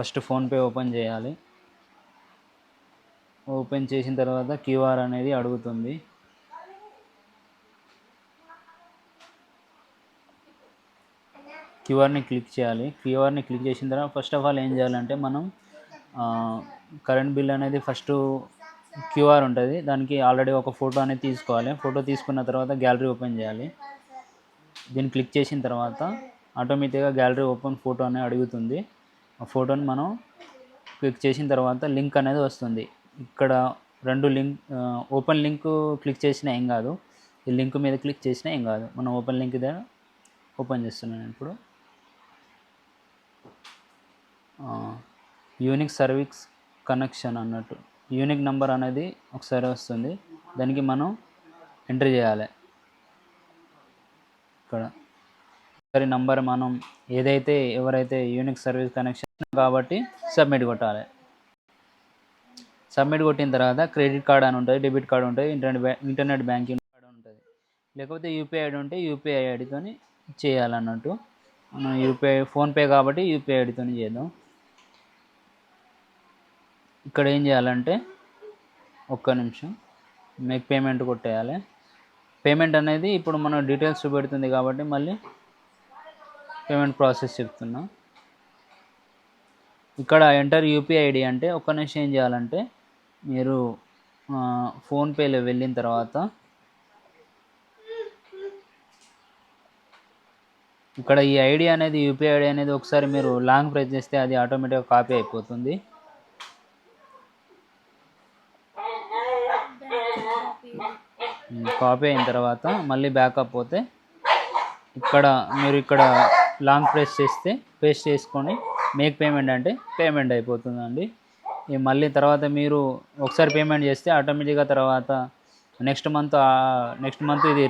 First PhonePe open చేయాలి. Open చేసిన తర్వాత క్యూఆర్ అనేది అడుగుతుంది. క్యూఆర్ని క్లిక్ చేయాలి. క్యూఆర్ని క్లిక్ చేసిన తర్వాత ఫస్ట్ ఆఫ్ ఆల్ ఏం చేయాలంటే మనం కరెంట్ బిల్ అనేది ఫస్ట్ క్యూఆర్ ఉంటుంది, దానికి ఆల్రెడీ ఒక ఫోటో అనేది తీసుకోవాలి. ఫోటో తీసుకున్న తర్వాత గ్యాలరీ ఓపెన్ చేయాలి. దీన్ని క్లిక్ చేసిన తర్వాత ఆటోమేటిక్గా గ్యాలరీ ఓపెన్ ఫోటో అనేది అడుగుతుంది. ఆ ఫోటోని మనం క్లిక్ చేసిన తర్వాత లింక్ అనేది వస్తుంది. ఇక్కడ రెండు ఓపెన్ లింక్ క్లిక్ చేసినా ఏం కాదు, ఈ లింక్ మీద క్లిక్ చేసినా ఏం కాదు. మనం ఓపెన్ లింక్ దగ్గర ఓపెన్ చేస్తున్నాను ఇప్పుడు. యూనిక్ సర్వీస్ కనెక్షన్ అన్నట్టు యూనిక్ నెంబర్ అనేది ఒకసారి వస్తుంది, దానికి మనం ఎంటర్ చేయాలి. ఇక్కడ ఒకసారి నంబర్ మనం ఎవరైతే యూనిక్ సర్వీస్ కనెక్షన్ కాబట్టి సబ్మిట్ కొట్టాలి. సబ్మిట్ కొట్టిన తర్వాత క్రెడిట్ కార్డ్ అని ఉంటుంది, డెబిట్ కార్డ్ ఉంటుంది, ఇంటర్నెట్ బ్యాంకింగ్ కార్డ్ ఉంటుంది, లేకపోతే యూపీఐ ఐడి ఉంటే యూపీఐ ఐడితో చేయాలన్నట్టు. మనం ఫోన్పే కాబట్టి యూపీఐ ఐడితో చేద్దాం. ఇక్కడ ఏం చేయాలంటే ఒక్క నిమిషం మేక్ పేమెంట్ కొట్టేయాలి. పేమెంట్ అనేది ఇప్పుడు మన డీటెయిల్స్ చూపెడుతుంది కాబట్టి మళ్ళీ పేమెంట్ ప్రాసెస్ చెప్తున్నా. ఇక్కడ ఎంటర్ యూపీఐ ఐడి అంటే ఒక్క నిమిషం ఏం చేయాలంటే మీరు ఫోన్పేలో వెళ్ళిన తర్వాత ఇక్కడ ఈ ఐడి అనేది యూపీఐ ఐడి అనేది ఒకసారి మీరు లాంగ్ ప్రెస్ చేస్తే అది ఆటోమేటిక్గా కాపీ అయిపోతుంది. కాపీ అయిన తర్వాత మళ్ళీ బ్యాకప్ పోతే ఇక్కడ లాంగ్ ప్రెస్ చేస్తే పేస్ట్ చేసుకొని మేక్ పేమెంట్ అంటే పేమెంట్ అయిపోతుందండి. మళ్ళీ తర్వాత మీరు ఒకసారి పేమెంట్ చేస్తే ఆటోమేటిక్గా తర్వాత నెక్స్ట్ మంత్ ఇది